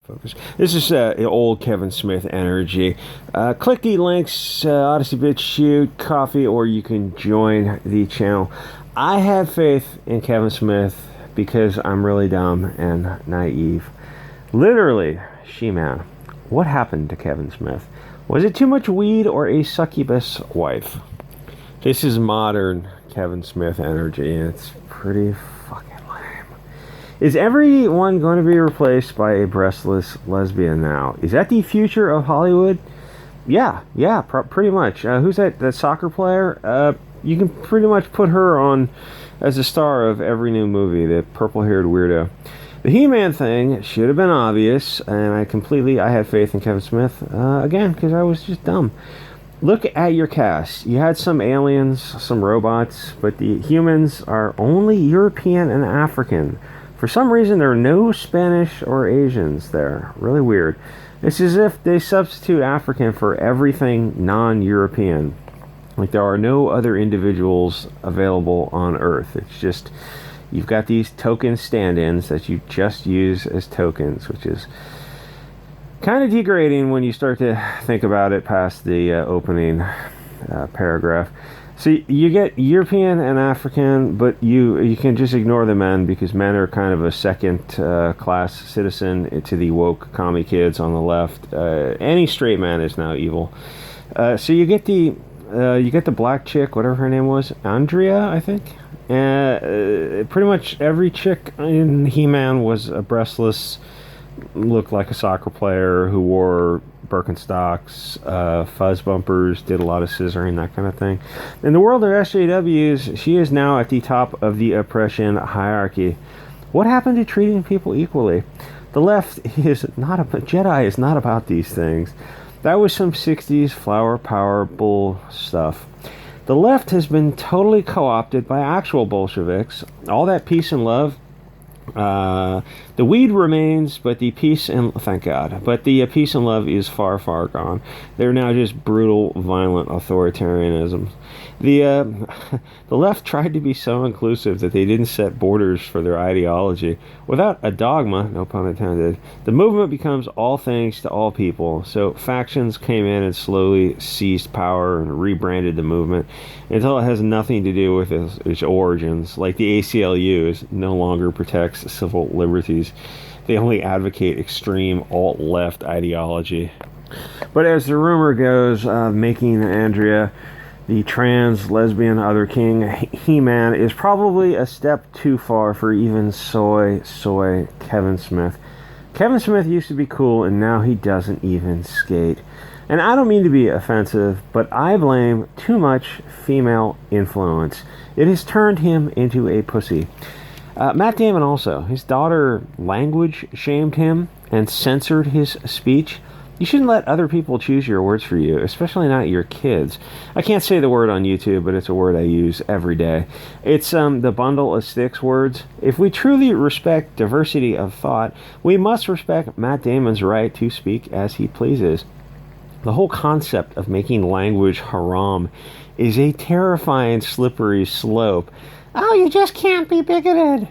focus. This is old Kevin Smith energy. Click the links, Odysee, Bit, Chute, Coffee, or you can join the channel. I have faith in Kevin Smith because I'm really dumb and naive. Literally, She-Man. What happened to Kevin Smith? Was it too much weed or a succubus wife? This is modern Kevin Smith energy, and it's pretty fucking lame. Is everyone going to be replaced by a breastless lesbian now? Is that the future of Hollywood? Yeah, pretty much. Who's that soccer player? You can pretty much put her on as a star of every new movie, the purple-haired weirdo. The He-Man thing should have been obvious, and I had faith in Kevin Smith, again, because I was just dumb. Look at your cast. You had some aliens, some robots, but the humans are only European and African. For some reason, there are no Spanish or Asians there. Really weird. It's as if they substitute African for everything non-European. Like there are no other individuals available on Earth. It's just, you've got these token stand-ins that you just use as tokens, which is kind of degrading when you start to think about it past the opening paragraph. So you get European and African, but you can just ignore the men because men are kind of a second class citizen to the woke commie kids on the left. Any straight man is now evil. So you get the black chick, whatever her name was, Andrea, I think. Pretty much every chick in He-Man was a breastless, looked like a soccer player who wore Birkenstocks, fuzz bumpers, did a lot of scissoring, that kind of thing. In the world of SJWs, she is now at the top of the oppression hierarchy. What happened to treating people equally? The left is not Jedi is not about these things. That was some 60s flower power bull stuff. The left has been totally co-opted by actual Bolsheviks. All that peace and love. The weed remains, but the peace and thank God. But the peace and love is far, far gone. They're now just brutal, violent authoritarianism. The left tried to be so inclusive that they didn't set borders for their ideology. Without a dogma, no pun intended, the movement becomes all things to all people. So factions came in and slowly seized power and rebranded the movement until it has nothing to do with its origins. Like the ACLU no longer protects civil liberties. They only advocate extreme alt-left ideology. But as the rumor goes, making Andrea the trans, lesbian, other king, He-Man, is probably a step too far for even soy Kevin Smith. Kevin Smith used to be cool, and now he doesn't even skate. And I don't mean to be offensive, but I blame too much female influence. It has turned him into a pussy. Matt Damon also. His daughter language shamed him and censored his speech. You shouldn't let other people choose your words for you, especially not your kids. I can't say the word on YouTube, but it's a word I use every day. It's the bundle of sticks words. If we truly respect diversity of thought, we must respect Matt Damon's right to speak as he pleases. The whole concept of making language haram is a terrifying slippery slope. Oh, you just can't be bigoted.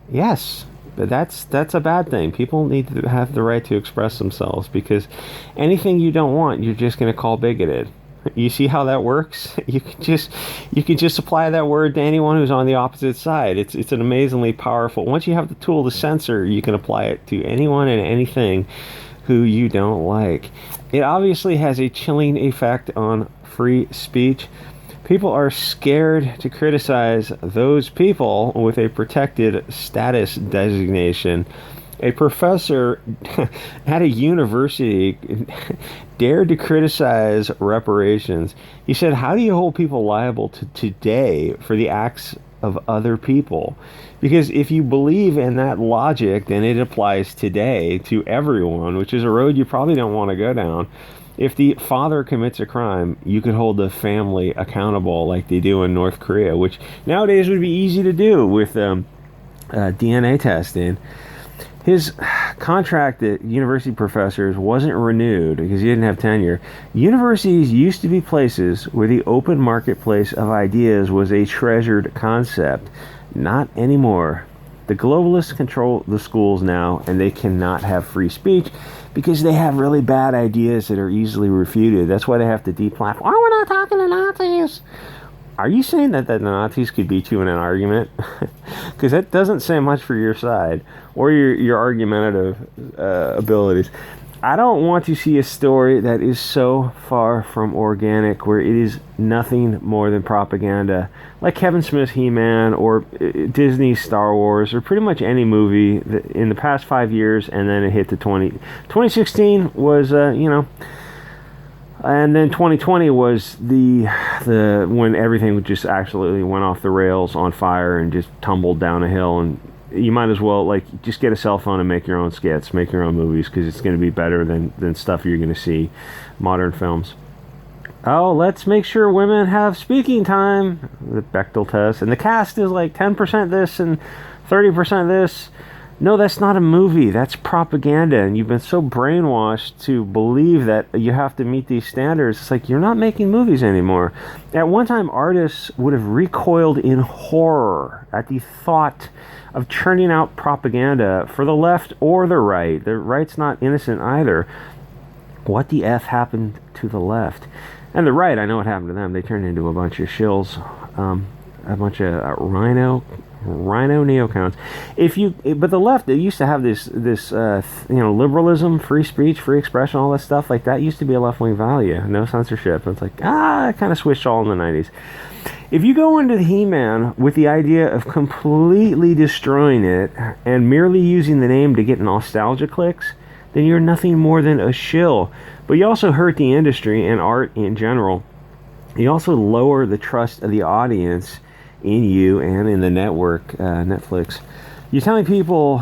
Yes. But that's a bad thing. People need to have the right to express themselves, because anything you don't want, you're just going to call bigoted. You see how that works? You can just apply that word to anyone who's on the opposite side. It's an amazingly powerful. Once you have the tool to censor, you can apply it to anyone and anything who you don't like. It obviously has a chilling effect on free speech. People are scared to criticize those people with a protected status designation. A professor at a university dared to criticize reparations. He said, how do you hold people liable to today for the acts of other people? Because if you believe in that logic, then it applies today to everyone, which is a road you probably don't want to go down. If the father commits a crime, you could hold the family accountable like they do in North Korea, which nowadays would be easy to do with DNA testing. His contract at university professors wasn't renewed because he didn't have tenure. Universities used to be places where the open marketplace of ideas was a treasured concept. Not anymore. The globalists control the schools now, and they cannot have free speech because they have really bad ideas that are easily refuted. That's why they have to deplatform. Oh, we're not talking to Nazis. Are you saying that the Nazis could beat you in an argument? Because that doesn't say much for your side or your argumentative abilities. I don't want to see a story that is so far from organic where it is nothing more than propaganda, like Kevin Smith's He-Man or Disney's Star Wars or pretty much any movie that in the past 5 years, and then it hit the 2016 was and then 2020 was the when everything just absolutely went off the rails, on fire, and just tumbled down a hill. And you might as well just get a cell phone and make your own skits, make your own movies, because it's going to be better than stuff you're going to see, modern films. Oh, let's make sure women have speaking time, the Bechdel test, and the cast is like 10% this and 30% this. No, that's not a movie. That's propaganda. And you've been so brainwashed to believe that you have to meet these standards. It's like you're not making movies anymore. At one time, artists would have recoiled in horror at the thought of churning out propaganda for the left or the right. The right's not innocent either. What the F happened to the left? And the right, I know what happened to them. They turned into a bunch of shills, a bunch of rhino neocons. But the left, they used to have this liberalism, free speech, free expression, all that stuff like that used to be a left-wing value, no censorship. It's like it kind of switched all in the 90s. If you go into the He-Man with the idea of completely destroying it and merely using the name to get nostalgia clicks, then you're nothing more than a shill. But you also hurt the industry and art in general. You also lower the trust of the audience in you and in the network, Netflix. You're telling people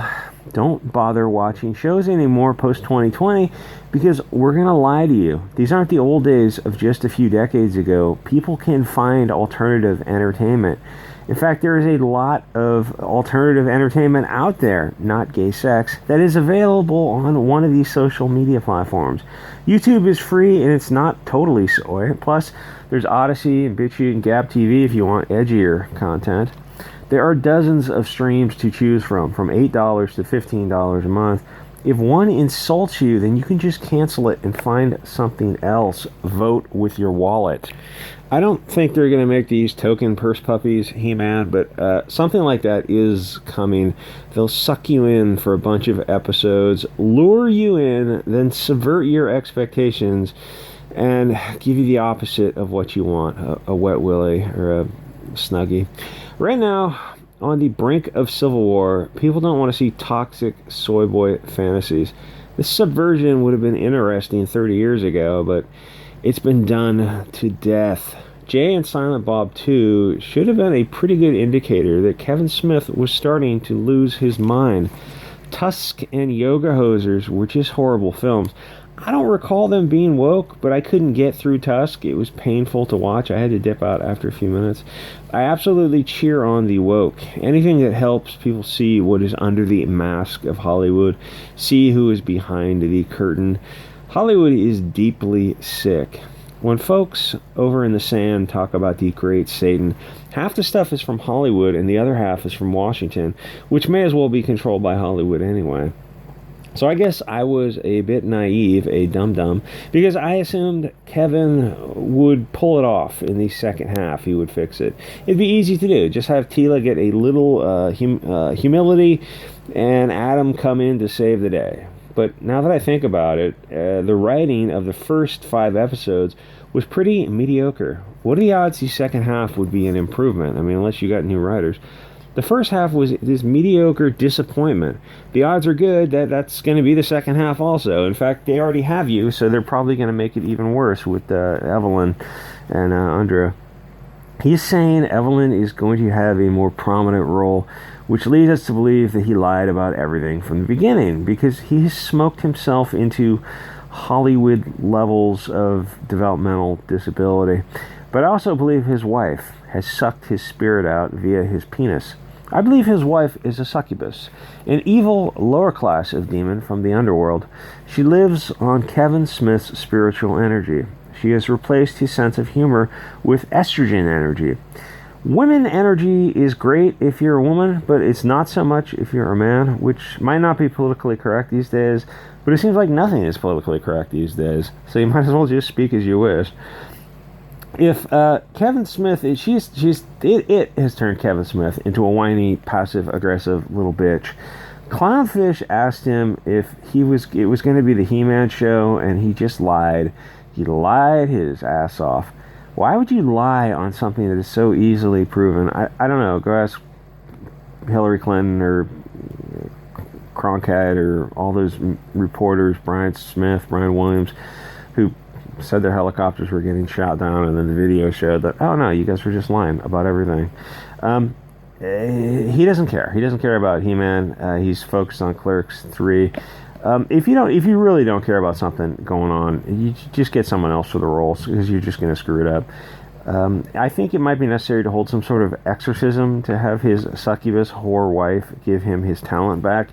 don't bother watching shows anymore post 2020 because we're going to lie to you. These aren't the old days of just a few decades ago. People can find alternative entertainment. In fact, there is a lot of alternative entertainment out there, not gay sex, that is available on one of these social media platforms. YouTube is free and it's not totally soy. Plus, there's Odysee and BitChute and Gab TV if you want edgier content. There are dozens of streams to choose from $8 to $15 a month. If one insults you, then you can just cancel it and find something else. Vote with your wallet. I don't think they're going to make these token purse puppies, He-Man, but something like that is coming. They'll suck you in for a bunch of episodes, lure you in, then subvert your expectations, and give you the opposite of what you want, a wet willy or a snuggie. Right now, on the brink of civil war, people don't want to see toxic soy boy fantasies. This subversion would have been interesting 30 years ago, but it's been done to death. Jay and Silent Bob 2 should have been a pretty good indicator that Kevin Smith was starting to lose his mind. Tusk and Yoga Hosers were just horrible films. I don't recall them being woke, but I couldn't get through Tusk. It was painful to watch. I had to dip out after a few minutes. I absolutely cheer on the woke. Anything that helps people see what is under the mask of Hollywood, see who is behind the curtain. Hollywood is deeply sick. When folks over in the sand talk about the great Satan, half the stuff is from Hollywood and the other half is from Washington, which may as well be controlled by Hollywood anyway. So I guess I was a bit naive, a dum-dum, because I assumed Kevin would pull it off in the second half. He would fix it. It'd be easy to do. Just have Tila get a little humility and Adam come in to save the day. But now that I think about it, the writing of the first 5 episodes was pretty mediocre. What are the odds the second half would be an improvement? I mean, unless you got new writers. The first half was this mediocre disappointment. The odds are good that that's going to be the second half also. In fact, they already have you, so they're probably going to make it even worse with Evelyn and Andrea. He's saying Evelyn is going to have a more prominent role, which leads us to believe that he lied about everything from the beginning, because he has smoked himself into Hollywood levels of developmental disability. But I also believe his wife has sucked his spirit out via his penis. I believe his wife is a succubus, an evil lower class of demon from the underworld. She lives on Kevin Smith's spiritual energy. She has replaced his sense of humor with estrogen energy. Women energy is great if you're a woman, but it's not so much if you're a man, which might not be politically correct these days, but it seems like nothing is politically correct these days, so you might as well just speak as you wish. If Kevin Smith, it has turned Kevin Smith into a whiny, passive-aggressive little bitch. Clownfish asked him if it was going to be the He-Man show, and he just lied. He lied his ass off. Why would you lie on something that is so easily proven? I don't know. Go ask Hillary Clinton or Cronkite or all those reporters, Brian Smith, Brian Williams, who said their helicopters were getting shot down, and then the video showed that, oh no, you guys were just lying about everything. He doesn't care. He doesn't care about He-Man. He's focused on Clerks 3. If you really don't care about something going on, you just get someone else for the role, because you're just going to screw it up. I think it might be necessary to hold some sort of exorcism to have his succubus whore wife give him his talent back.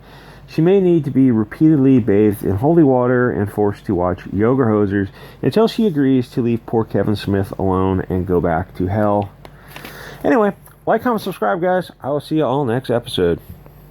She may need to be repeatedly bathed in holy water and forced to watch Yoga Hosers until she agrees to leave poor Kevin Smith alone and go back to hell. Anyway, like, comment, subscribe, guys. I will see you all next episode.